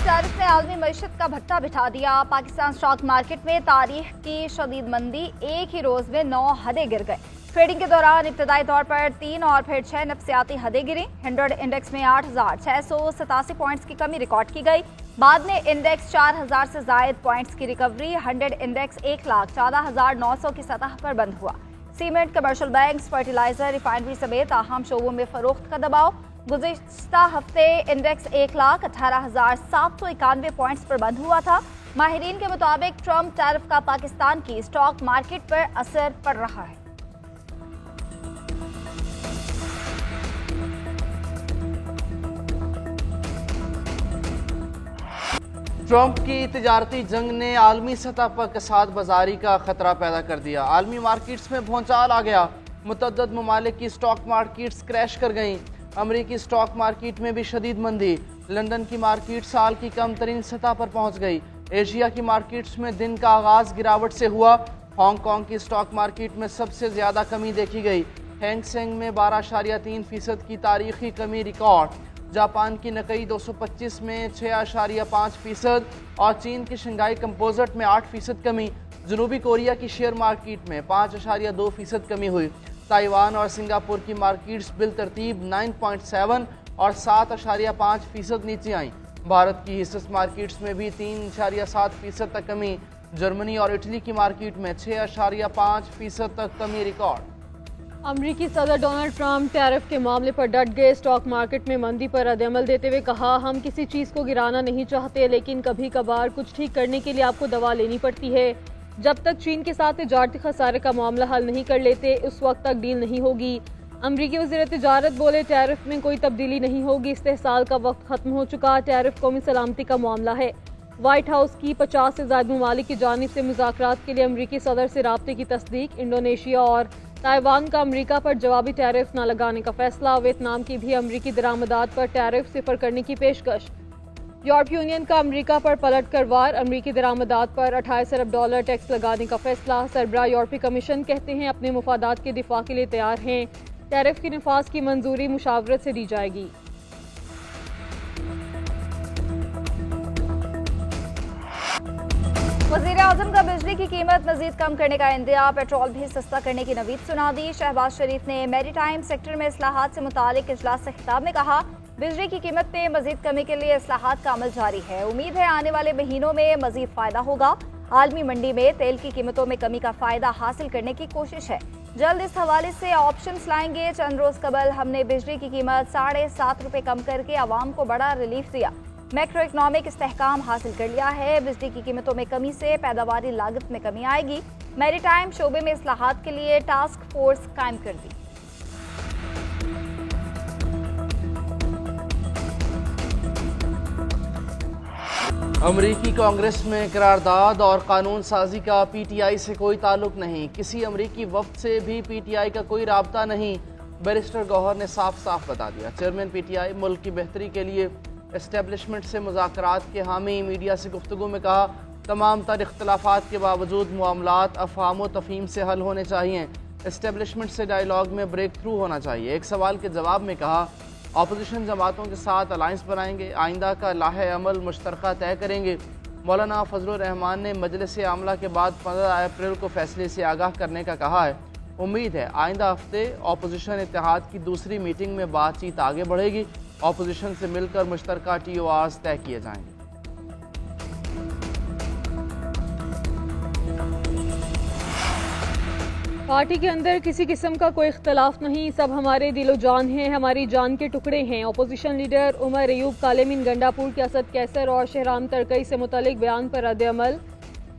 Tariff ने आलमी मईशत का भट्टा बिठा दिया। पाकिस्तान स्टॉक मार्केट में तारीख की शदीद मंदी, एक ही रोज में 9 हदें गिर गए। ट्रेडिंग के दौरान इब्तदाई तौर पर 3 और फिर 6 नफसियाती हदें गिरी। 100 इंडेक्स में 8,687 पॉइंट्स की कमी रिकॉर्ड की गई। बाद में इंडेक्स 4,000 से जायद पॉइंट्स की रिकवरी। 100 इंडेक्स 1,14,900 की सतह पर बंद हुआ। Cement, commercial banks, fertiliser, refinery समेत अहम शोबों में फरोख्त का दबाव। गुज़िश्ता हफ्ते इंडेक्स 1,18,791 पॉइंट्स पर बंद हुआ था। माहिरीन के मुताबिक ट्रंप टैरिफ का पाकिस्तान की स्टॉक मार्केट पर असर पड़ रहा है। ट्रंप की तिजारती जंग ने आलमी सतह पर कसाद बाजारी का खतरा पैदा कर दिया। आलमी मार्केट्स में भौचाल आ गया। मुतअद्दिद ममालिक की स्टॉक मार्केट्स क्रैश कर गईं। अमरीकी स्टॉक मार्केट में भी शदीद मंदी। लंदन की मार्केट साल की कम तरीन सतह पर पहुंच गई। एशिया की मार्केट्स में दिन का आगाज गिरावट से हुआ। हांगकांग की स्टॉक मार्केट में सबसे ज्यादा कमी देखी गई। हैंग सेंग में 12.3% की तारीखी कमी रिकॉर्ड। जापान की नकई 225 में 6.5% और चीन की शंघाई कंपोजिट में 8% कमी। जनूबी कोरिया की शेयर मार्केट में 5.2% कमी हुई। ताइवान और सिंगापुर की मार्केट्स बिल तरतीब 9.7 और 7.5% नीचे आईं। भारत की हिस्सेस मार्केट्स में भी 3.7% तक कमी। जर्मनी और इटली की मार्केट में 6.5% तक कमी रिकॉर्ड। अमरीकी सदर डोनाल्ड ट्रंप टैरिफ के मामले पर डट गए। स्टॉक मार्केट में मंदी पर रद्द-ए-अमल देते हुए कहा, हम किसी चीज़ को गिराना नहीं चाहते, लेकिन कभी कभार कुछ ठीक करने के लिए आपको दवा लेनी पड़ती है। जब तक चीन के साथ तिजारती खसारे का मामला हल नहीं कर लेते, उस वक्त तक डील नहीं होगी। अमरीकी वज़ीर तिजारत बोले, टैरिफ में कोई तब्दीली नहीं होगी। इस्तेहसाल का वक्त खत्म हो चुका। टैरिफ कौमी सलामती का मामला है। व्हाइट हाउस की 50 से ज़ायद ममालिक की जानिब से मुज़ाकरात के लिए अमरीकी सदर से राब्ते की तस्दीक। इंडोनेशिया और ताइवान का अमरीका पर जवाबी टैरिफ न लगाने का फैसला। वियतनाम की भी अमरीकी दरामदात पर टैरिफ सिफर करने की पेशकश। यूरोपीय यूनियन का अमरीका पर पलट कर वार। अमरीकी दरामदात पर $28 अरब टैक्स लगाने का फैसला। सरबराह यूरोपीय कमीशन कहते हैं अपने मुफादात के दिफा के लिए तैयार हैं। टैरिफ की नफाज की मंजूरी मुशावरत से दी जाएगी। वज़ीर आज़म का बिजली की कीमत मजीद कम करने का इंदिया। पेट्रोल भी सस्ता करने की नवीद सुना दी। शहबाज शरीफ ने मैरीटाइम सेक्टर में इस्लाहात से मुतालिक इजलास से खिताब में कहा, बिजली की कीमत में मजीद कमी के लिए इस्लाहात का अमल जारी है। उम्मीद है आने वाले महीनों में मजीद फायदा होगा। आलमी मंडी में तेल की कीमतों में कमी का फायदा हासिल करने की कोशिश है। जल्द इस हवाले से ऑप्शंस लाएंगे। चंद रोज कबल हमने बिजली की कीमत ₹7.5 कम करके आवाम को बड़ा रिलीफ दिया। मैक्रो इकनॉमिक इस्तेहकाम हासिल कर लिया है। बिजली की कीमतों में कमी से पैदावारी लागत में कमी आएगी। मैरीटाइम शोबे में इस्लाहात के लिए टास्क फोर्स कायम कर दी। अमरीकी कांग्रेस में करारदाद और कानून साजी का पीटीआई से कोई ताल्लुक नहीं। किसी अमरीकी वफ्द से भी पीटीआई का कोई राब्ता नहीं। बैरिस्टर गौहर ने साफ साफ बता दिया। चेयरमैन पीटीआई मुल्क की बेहतरी के लिए एस्टेब्लिशमेंट से मुज़ाकरात के हामी। मीडिया से गुफ्तगू में कहा, तमाम तर इख्तलाफात के बावजूद मामलात अफ़हाम व तफ़हीम से हल होने चाहिए। एस्टेब्लिशमेंट से डायलॉग में ब्रेक थ्रू होना चाहिए। एक सवाल के जवाब में कहा, अपोजिशन जमातों के साथ अलायंस बनाएंगे, आइंदा का लाहे अमल मुश्तरका तय करेंगे। मौलाना फजलुर रहमान ने मजलिस आमला के बाद 15 अप्रैल को फैसले से आगाह करने का कहा है। उम्मीद है आइंदा हफ्ते अपोजिशन इत्तेहाद की दूसरी मीटिंग में बातचीत आगे बढ़ेगी। अपोजिशन से मिलकर मुश्तरका TORs तय किए जाएंगे। पार्टी के अंदर किसी किस्म का कोई इख्तलाफ नहीं, सब हमारे दिलो जान हैं, हमारी जान के टुकड़े हैं। अपोजिशन लीडर उमर अयूब कालेमिन गंडापुर के असद कैसर और शहराम तरकई से मुतालिक बयान पर रद्द-ए-अमल।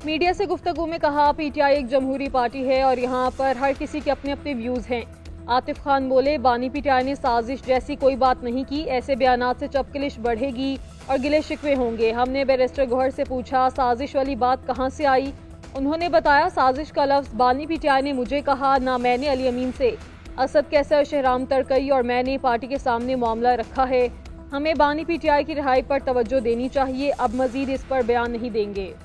मीडिया से गुफ्तगू में कहा, पीटीआई एक जमहूरी पार्टी है और यहाँ पर हर किसी के अपने अपने व्यूज़ हैं। आतिफ खान बोले, बानी पीटीआई ने साजिश जैसी कोई बात नहीं की। ऐसे बयानात से चपकलिश बढ़ेगी और गिले शिकवे होंगे। हमने बैरिस्टर गौहर से पूछा, साजिश वाली बात कहाँ से आई? उन्होंने बताया, साजिश का लफ्ज़ बानी पीटीआई ने मुझे कहा, ना मैंने अली अमीन से। असद कैसर, शहराम तरकई और मैंने पार्टी के सामने मामला रखा है। हमें बानी पीटीआई की रिहाई पर तवज्जो देनी चाहिए। अब मजीद इस पर बयान नहीं देंगे।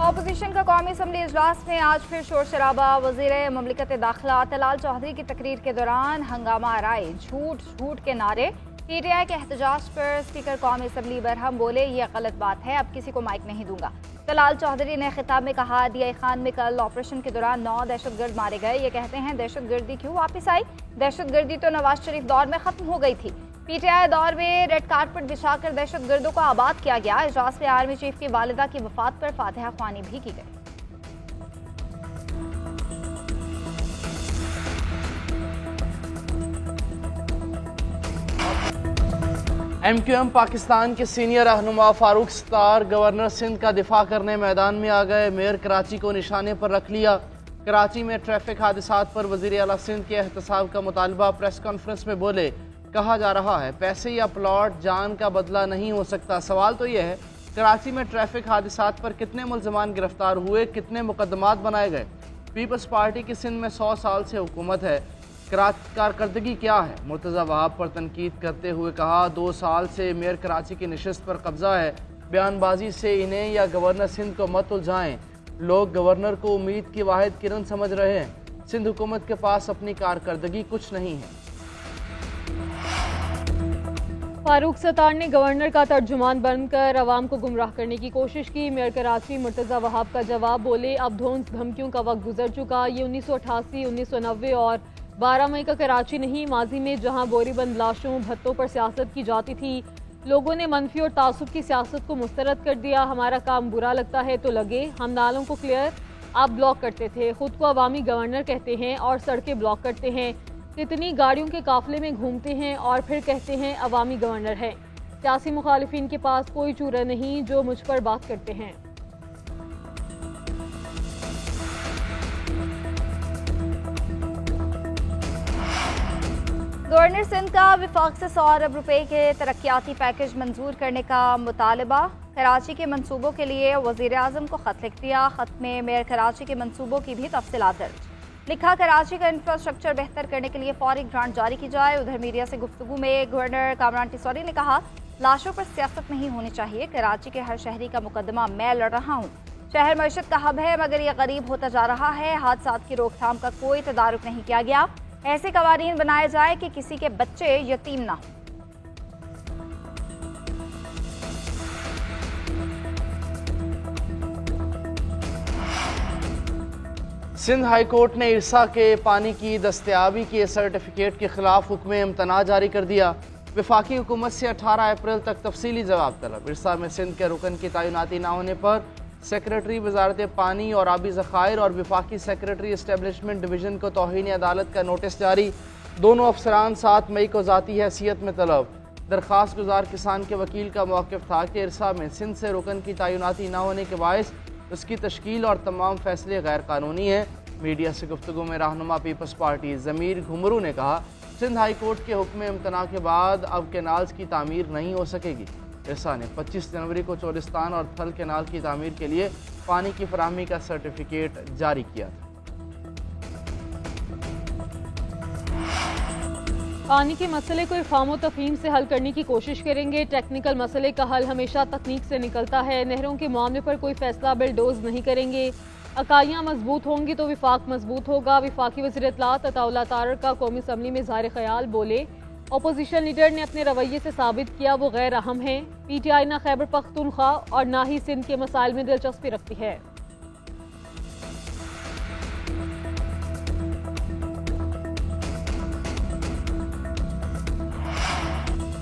अपोजिशन का कौमी असम्बली इजलास में आज फिर शोर शराबा। वजीर ममलिकत दाखिला तलाल चौधरी की तकरीर के दौरान हंगामा आराई, झूठ झूठ के नारे। PTI के एहतजाज पर स्पीकर कौमी असम्बली बरहम बोले, ये गलत बात है, अब किसी को माइक नहीं दूंगा। तलाल चौधरी ने खिताब में कहा, DI खान में कल ऑपरेशन के दौरान 9 दहशतगर्द मारे गए। ये कहते हैं दहशतगर्दी क्यों वापस आई? दहशतगर्दी तो नवाज शरीफ दौर में खत्म हो गई थी। PTI दौर में रेड कारपेट बिछाकर दहशतगर्दों को आबाद किया गया। इजलास में आर्मी चीफ की वालिदा की वफात पर फातिहा ख्वानी भी की गई। MQM पाकिस्तान के सीनियर रहनुमा फारूक सत्तार गवर्नर सिंध का दिफा करने मैदान में आ गए। मेयर कराची को निशाने पर रख लिया। कराची में ट्रैफिक हादसात पर वजीर आला सिंध के एहतसाब का मुतालबा। प्रेस कॉन्फ्रेंस में बोले, कहा जा रहा है पैसे या प्लॉट जान का बदला नहीं हो सकता। सवाल तो यह है, कराची में ट्रैफिक हादसात पर कितने मुल्ज़मान गिरफ्तार हुए, कितने मुकदमात बनाए गए? पीपल्स पार्टी की सिंध में 100 साल से हुकूमत है, कारकर्दगी क्या है? मुर्तज़ा वहाब पर तनकीद करते हुए कहा, 2 साल से मेयर कराची की नशिस्त पर कब्जा है। बयानबाजी से इन्हें या गवर्नर सिंध को मत उलझाएं। लोग गवर्नर को उम्मीद की वाहिद किरण समझ रहे हैं। सिंध हुकूमत के पास अपनी कारकर्दगी कुछ नहीं है। फारूक सत्तार ने गवर्नर का तर्जुमान बनकर अवाम को गुमराह करने की कोशिश की। मेयर कराची मुर्तज़ा वहाब का जवाब, बोले अब धमकियों का वक्त गुजर चुका। ये 1988, 1990 और 12 मई का कराची नहीं, माजी में जहां बोरीबंद लाशों भत्तों पर सियासत की जाती थी, लोगों ने मनफी और तासुब की सियासत को मुस्तरद कर दिया। हमारा काम बुरा लगता है तो लगे, हम नालों को क्लियर आप ब्लॉक करते थे, खुद को अवामी गवर्नर कहते हैं और सड़कें ब्लॉक करते हैं। कितनी गाड़ियों के काफिले में घूमते हैं और फिर कहते हैं अवामी गवर्नर है। सियासी मुखालिफिन के पास कोई चूरा नहीं जो मुझ पर बात करते हैं। गवर्नर सिंध का विफाक से 100 अरब रुपए के तरक्याती पैकेज मंजूर करने का मुतालबा। कराची के मंसूबों के लिए वजीर आजम को खत लिख दिया। खत में मेयर कराची के मंसूबों की भी तफसीलात दर्ज। लिखा, कराची का इंफ्रास्ट्रक्चर बेहतर करने के लिए फौरी ग्रांट जारी की जाए। उधर मीडिया से गुफ्तगू में गवर्नर कामरान टिसौरी ने कहा, लाशों पर सियासत नहीं होनी चाहिए। कराची के हर शहरी का मुकदमा मैं लड़ रहा हूँ। शहर मईशत का हब है मगर यह गरीब होता जा रहा है। हादसात की रोकथाम का कोई तदारुक नहीं किया गया। ऐसे कवानीन बनाए जाए कि किसी के बच्चे यतीम ना हो। सिंध हाई कोर्ट ने इरसा के पानी की दस्तयाबी के सर्टिफिकेट के खिलाफ हुक्म इम्तना जारी कर दिया। वफाकी हुकूमत से 18 अप्रैल तक तफसीली जवाब तलब। इरसा में सिंध के रुकन की तैनाती न होने पर सेक्रेटरी वजारत पानी और आबी ज़खायर और वफाकी सेक्रेटरी इस्टेब्लिशमेंट डिवीज़न को तौहीन अदालत का नोटिस जारी। दोनों अफसरान 7 मई को ज़ाती हैसियत में तलब। दरख्वास्त गुजार किसान के वकील का मौक़िफ़ था कि इरसा में सिंध से रुकन की तैनाती न होने के बायस उसकी तश्कील और तमाम फैसले गैर कानूनी हैं। मीडिया से गुफ्तगू में रहनुमा पीपल्स पार्टी ज़मीर घुमरू ने कहा, सिंध हाई कोर्ट के हुक्म इम्तना के बाद अब कैनाल्स की तामीर नहीं हो सकेगी। इरसा ने 25 जनवरी को चोलिस्तान और थल कैनाल की तामीर के लिए पानी की फराहमी का सर्टिफिकेट जारी किया था। पानी के मसले को इफ़हाम व तफ़हीम से हल करने की कोशिश करेंगे। टेक्निकल मसले का हल हमेशा तकनीक से निकलता है। नहरों के मामले पर कोई फैसला बिलडोज नहीं करेंगे। अकाइयाँ मजबूत होंगी तो विफाक मजबूत होगा। विफाकी वज़ीर इत्तलात अताउल्लाह तारक का कौमी असम्बली में ज़ाहिर ख्याल, बोले अपोजिशन लीडर ने अपने रवैये से साबित किया वो गैर अहम है। PTI ना खैबर पख्तूनख्वा और ना ही सिंध के मसाइल में दिलचस्पी रखती है।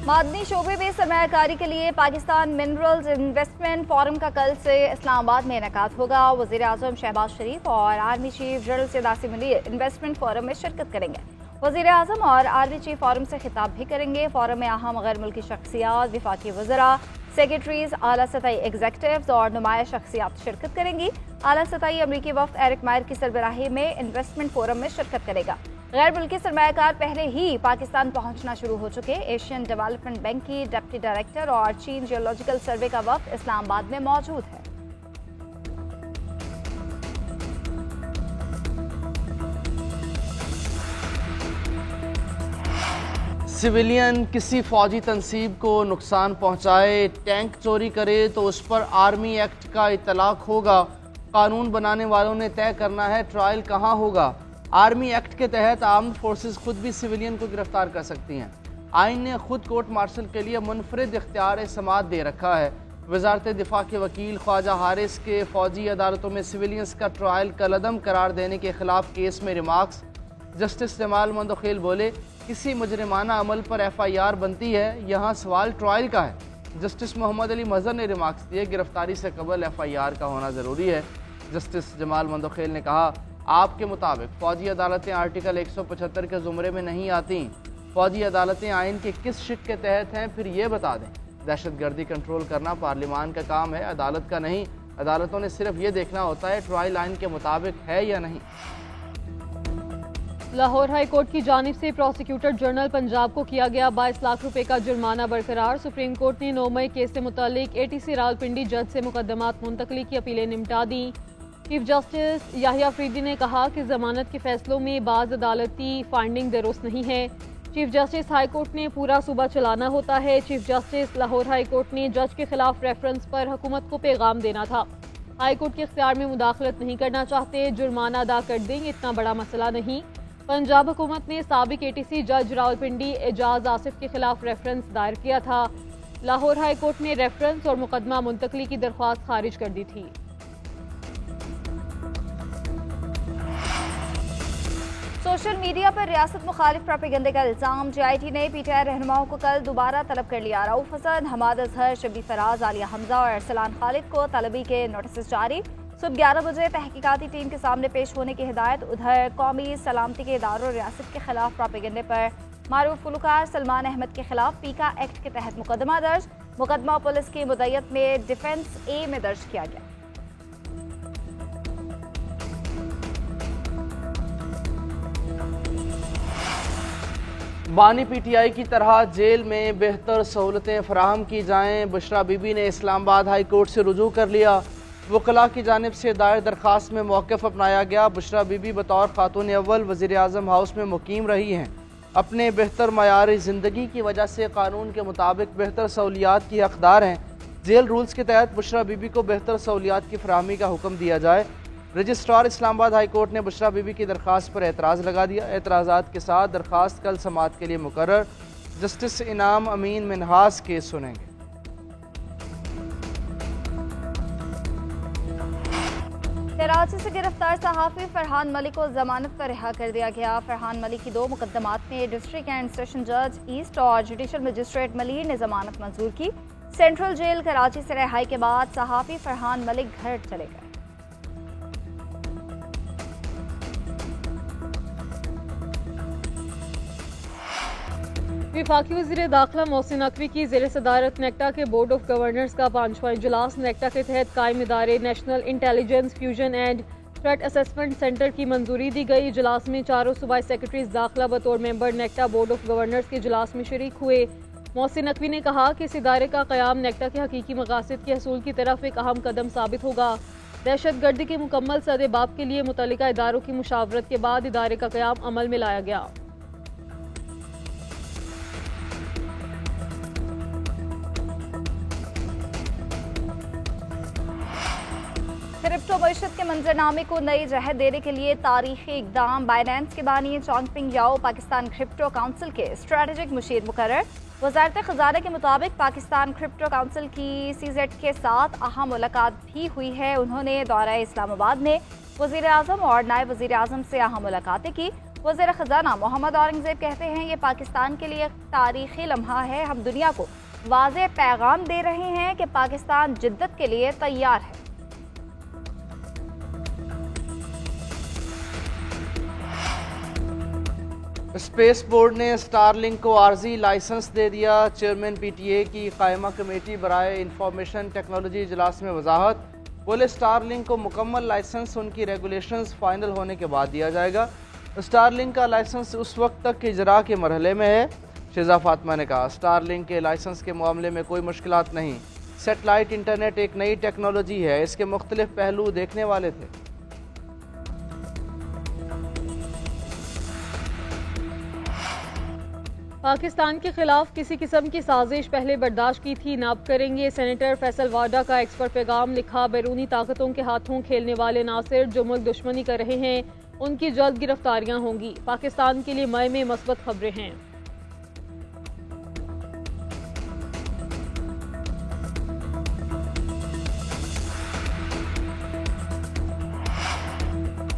मादनी शोबे में सरमायाकारी के लिए पाकिस्तान मिनरल्स इन्वेस्टमेंट फोरम का कल से इस्लामाबाद में इनेकाद होगा। वज़ीर आज़म शहबाज शरीफ और army chief general Syed Asim Munir investment forum में शिरकत करेंगे। वज़ीर आज़म और आर्मी चीफ फोरम से खिताब भी करेंगे। फोरम में अहम गैर मुल्की शख्सियात, विफाकी वज़रा, सेक्रेटरीज, आला सतही एग्जेक्टिव्स और नुमाया शख्सियात शिरकत करेंगी। आला सतही अमरीकी वफ़द एरिक मायर की सरबराही में इन्वेस्टमेंट फोरम में शिरकत करेगा। गैर मुल्की सरमायाकार पहले ही पाकिस्तान पहुंचना शुरू हो चुके। एशियन डेवलपमेंट बैंक की डिप्टी डायरेक्टर और चीन जियोलॉजिकल सर्वे का वफ़द इस्लामाबाद में मौजूद है। सिविलियन किसी फौजी तंसीब को नुकसान पहुंचाए, टैंक चोरी करे तो उस पर आर्मी एक्ट का इतलाक होगा। कानून बनाने वालों ने तय करना है ट्रायल कहाँ होगा। आर्मी एक्ट के तहत आर्म्ड फोर्सेस खुद भी सिविलियन को गिरफ्तार कर सकती हैं। आइन ने खुद कोर्ट मार्शल के लिए मुनफरिद इख्तियार समाअत दे रखा है। वजारत दिफा के वकील ख्वाजा हारिस के फौजी अदालतों में सिविलियंस का ट्रायल कलअदम करार देने के खिलाफ केस में रिमार्क्स। जस्टिस जमाल मंदोखेल बोले, किसी मुजरिमाना अमल पर FIR बनती है, यहाँ सवाल ट्रायल का है। जस्टिस मोहम्मद अली मजहर ने रिमार्क्स दिए, गिरफ्तारी से कबल FIR का होना ज़रूरी है। जस्टिस जमाल मंदोखेल ने कहा, आपके मुताबिक फ़ौजी अदालतें आर्टिकल 175 के ज़ुमरे में नहीं आती। फ़ौजी अदालतें आइन के किस शिक के तहत हैं, फिर ये बता दें। दहशत गर्दी कंट्रोल करना पार्लिमान का काम है, अदालत का नहीं। अदालतों ने सिर्फ ये देखना होता है ट्रायल आइन के मुताबिक है या नहीं। लाहौर हाई कोर्ट की जानिब से प्रोसिक्यूटर जनरल पंजाब को किया गया 22 लाख रुपए का जुर्माना बरकरार। सुप्रीम कोर्ट ने 9 मई केस से मुतालिक ATC रावलपिंडी जज से मुकदमात मुंतकली की अपीलें निपटा दी। चीफ जस्टिस याहिया अफरीदी ने कहा कि जमानत के फैसलों में बाज अदालती फाइंडिंग दुरुस्त नहीं है। चीफ जस्टिस हाई कोर्ट ने पूरा सूबा चलाना होता है। Chief justice Lahore high court ने जज के खिलाफ रेफरेंस पर हुकूमत को पैगाम देना था। हाई कोर्ट के इख्तियार में मुदाखलत नहीं करना चाहते, जुर्माना अदा कर देंगे, इतना बड़ा मसला नहीं। पंजाब हुकूमत ने साबिक ATC जज रावलपिंडी एजाज आसिफ के खिलाफ रेफरेंस दायर किया था। लाहौर हाई कोर्ट ने रेफरेंस और मुकदमा मुंतकली की दरख्वास्त खारिज कर दी थी। सोशल मीडिया पर रियासत मुखालिफ प्रोपेगेंडे का इल्जाम। JIT ने PTI रहनुमाओं को कल दोबारा तलब कर लिया। रऊफ हसन, हमाद अजहर, शबी फराज, आलिया हमजा और अरसलान खालिद को तलबी के नोटिस जारी। सुबह 11 बजे तहकीकाती टीम के सामने पेश होने की हिदायत। उधर कौमी सलामती के इदारों रियासत के खिलाफ प्रोपेगेंडे पर मारूफ गुलकार सलमान अहमद के खिलाफ पीका एक्ट के तहत मुकदमा दर्ज। मुकदमा पुलिस की मुद्दत में डिफेंस A में दर्ज किया गया। बानी PTI की तरह जेल में बेहतर सहूलतें फराहम की जाएँ। बुशरा बीबी ने इस्लामाबाद हाई कोर्ट से रुजू कर लिया। वकला की जानिब से दायर दरख्वास्त में मौक़िफ़ अपनाया गया। बुशरा बीबी बतौर खातून अव्वल वज़ीर आज़म हाउस में मुकीम रही हैं। अपने बेहतर मयार ज़िंदगी की वजह से कानून के मुताबिक बेहतर सहूलियात की हकदार हैं। जेल रूल्स के तहत बुशरा बीबी को बेहतर सहूलियात की फराहमी का हुक्म दिया जाए। रजिस्ट्रार इस्लामाबाद हाई कोर्ट ने बुशरा बीबी की दरख्वास्त पर एतराज़ लगा दिया। एतराज़ात के साथ दरख्वास्त कल समाअत के लिए मुकर्रर। जस्टिस इनाम अमीन मिनहास केस सुनेंगे। कराची से गिरफ्तार सहाफ़ी फरहान मलिक को जमानत पर रिहा कर दिया गया। फरहान मलिक की 2 मुकदमात में डिस्ट्रिक्ट एंड सेशन जज ईस्ट और जुडिशल मजिस्ट्रेट मलिर ने जमानत मंजूर की। सेंट्रल जेल कराची से रिहाई के बाद सहाफ़ी फरहान मलिक घर चले गए। वफाकी वज़ीर दाखिला मोहसिन नकवी की ज़ेर सदारत नेक्टा के बोर्ड ऑफ गवर्नर्स का 5वां इजलास। नेक्टा के तहत कायम इदारे national intelligence fusion and threat assessment centre की मंजूरी दी गई। इजलास में चारों सूबाई सेक्रेटरीज दाखिला बतौर member NACTA board of governors के इजलास में शरीक हुए। मोहसिन नकवी ने कहा कि इस इदारे का क़याम नेक्टा के हकीकी मकासद के हसूल की तरफ एक अहम कदम साबित होगा। दहशत गर्दी के मुकम्मल सदेबाब के लिए मुतल्लिका इदारों की मुशावरत के बाद इदारे का क़याम अमल में लाया गया। क्रिप्टो मईशत के मंजरनामे को नई जहर देने के लिए तारीखी इकदाम। बाइनेंस के बानी चोंगपिंग याओ पाकिस्तान क्रिप्टो काउंसिल के स्ट्रेटेजिक मुशीर मुकर्रर। वजारत खजाना के मुताबिक पाकिस्तान क्रिप्टो काउंसिल की CZ के साथ अहम मुलाकात भी हुई है। उन्होंने दौरा इस्लामाबाद में वज़ीर आज़म और नायब वज़ीर आज़म से अहम मुलाकातें की। वज़ीर खजाना मोहम्मद औरंगज़ेब कहते हैं, ये पाकिस्तान के लिए तारीखी लम्हा है। हम दुनिया को वाज़ेह पैगाम दे रहे हैं कि पाकिस्तान जिद्दत के लिए तैयार है। स्पेस बोर्ड ने स्टारलिंक को आर्जी लाइसेंस दे दिया। चेयरमैन PTA की कायमा कमेटी बराए इंफॉर्मेशन टेक्नोलॉजी इजलास में वजाहत। बोले, स्टारलिंक को मुकम्मल लाइसेंस उनकी रेगुलेशंस फाइनल होने के बाद दिया जाएगा। स्टारलिंक का लाइसेंस उस वक्त तक इजरा के मरहले में है। शिजा फातिमा ने कहा, स्टारलिंक के लाइसेंस के मामले में कोई मुश्किलात नहीं। सेटेलाइट इंटरनेट एक नई टेक्नोलॉजी है, इसके मुख्तलिफ पहलू देखने वाले थे। पाकिस्तान के खिलाफ किसी किस्म की साजिश पहले बर्दाश्त की थी, न अब करेंगे। सेनेटर फैसल वाडा का एक्स पर पैगाम लिखा। बैरूनी ताकतों के हाथों खेलने वाले नासिर जो मुल्क दुश्मनी कर रहे हैं उनकी जल्द गिरफ्तारियां होंगी। पाकिस्तान के लिए मई में मस्बत खबरें हैं।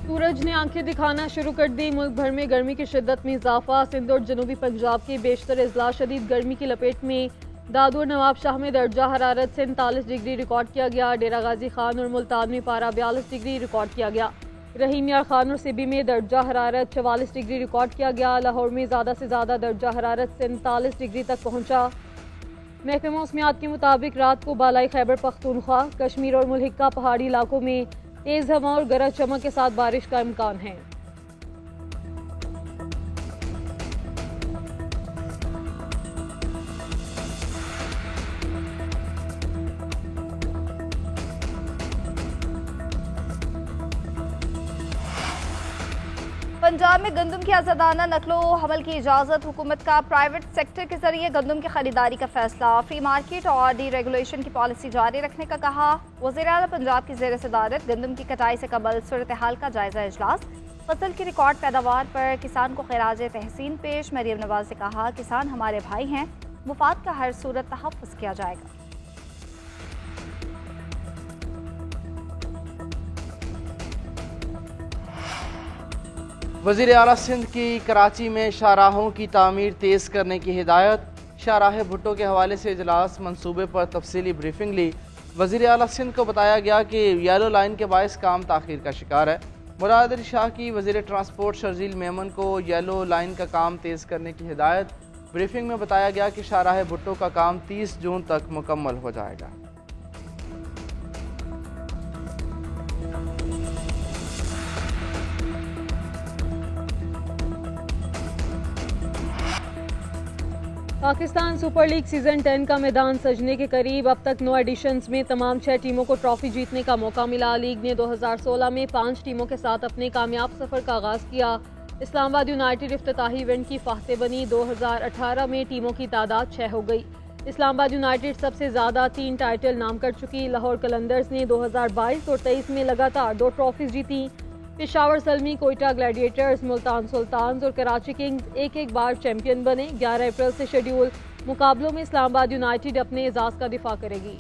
सूरज ने आंखें दिखाना शुरू कर दी। मुल्क भर में गर्मी की शिद्दत में इजाफा। सिंध और जनूबी पंजाब के बेशतर अजला शदीद गर्मी की लपेट में। दादूर नवाब शाह में दर्जा हरारत 47 डिग्री रिकॉर्ड किया गया। डेरा गाजी खान और मुल्तान में पारा 42 डिग्री रिकॉर्ड किया गया। रहीम यार खान और सिबी में दर्जा हरारत 44 डिग्री रिकॉर्ड किया गया। लाहौर में ज़्यादा से ज़्यादा दर्जा हरारत 47 डिग्री तक पहुँचा। महकमा मौसमियात के मुताबिक रात को बालाई खैबर पख्तूनख्वा, कश्मीर और मुल्हिका पहाड़ी इलाकों में तेज हवा और गरज चमक के साथ बारिश का इम्कान है। पंजाब में गंदम की आज़ादाना नकलो हमल की इजाज़त। हुकूमत का प्राइवेट सेक्टर के जरिए गंदम की खरीदारी का फैसला। फ्री मार्केट और डी रेगुलेशन की पॉलिसी जारी रखने का कहा। वज़ीर आला पंजाब की ज़ेर सदारत गंदम की कटाई से कबल सूरत हाल का जायजा इजलास। फसल की रिकॉर्ड पैदावार पर किसान को खिराज तहसीन पेश। मरीम नवाज ने कहा किसान हमारे भाई हैं, मुफाद का हर सूरत तहफ़्फ़ुज़ किया जाएगा। वज़ीर आला सिंध की कराची में शाहराहों की तामीर तेज़ करने की हिदायत। शाहराह भुट्टो के हवाले से इजलास मंसूबे पर तफसीली ब्रीफिंग ली। वज़ीर आला सिंध को बताया गया कि येलो लाइन के बायस काम ताख़ीर का शिकार है। मुराद अली शाह की वज़ीर ट्रांसपोर्ट शर्जील मेमन को येलो लाइन का काम तेज़ करने की हिदायत। ब्रीफिंग में बताया गया कि शाहराह भुट्टो का काम 30 जून तक मुकम्मल हो जाएगा। पाकिस्तान सुपर लीग सीजन 10 का मैदान सजने के करीब। अब तक 9 एडिशंस में तमाम 6 टीमों को ट्रॉफी जीतने का मौका मिला। लीग ने 2016 में 5 टीमों के साथ अपने कामयाब सफर का आगाज किया। इस्लामाबाद यूनाइटेड इफ्तिताही इवेंट की फाख्ते बनी। 2018 में टीमों की तादाद 6 हो गई। इस्लामाबाद यूनाइटेड सबसे ज्यादा 3 टाइटल नाम कर चुकी। लाहौर कलंदर्स ने 2022 और 23 में लगातार 2 ट्रॉफीज जीती। पेशावर सलमी, कोयटा ग्लैडिएटर्स, मुल्तान सुल्तान्स और कराची किंग्स एक एक बार चैंपियन बने। 11 अप्रैल से शेड्यूल मुकाबलों में इस्लामाबाद यूनाइटेड अपने एजाज का दिफा करेगी।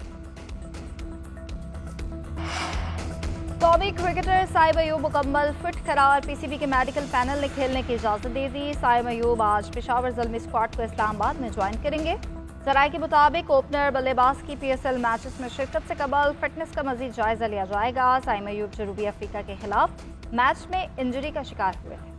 कौमी क्रिकेटर साइम अयूब मुकम्मल फिट करार। पीसीबी के मेडिकल पैनल ने खेलने की इजाजत दे दी। साइम अयूब आज पेशावर ज़ल्मी स्क्वाड को इस्लामाबाद में ज्वाइन करेंगे। जराये के मुताबिक ओपनर बल्लेबाज की PSL मैचेस में शिरकत से कबल फिटनेस का मजीद जायजा लिया जाएगा। साइम अयूब जनूबी अफ्रीका के खिलाफ मैच में इंजरी का शिकार हुए थे।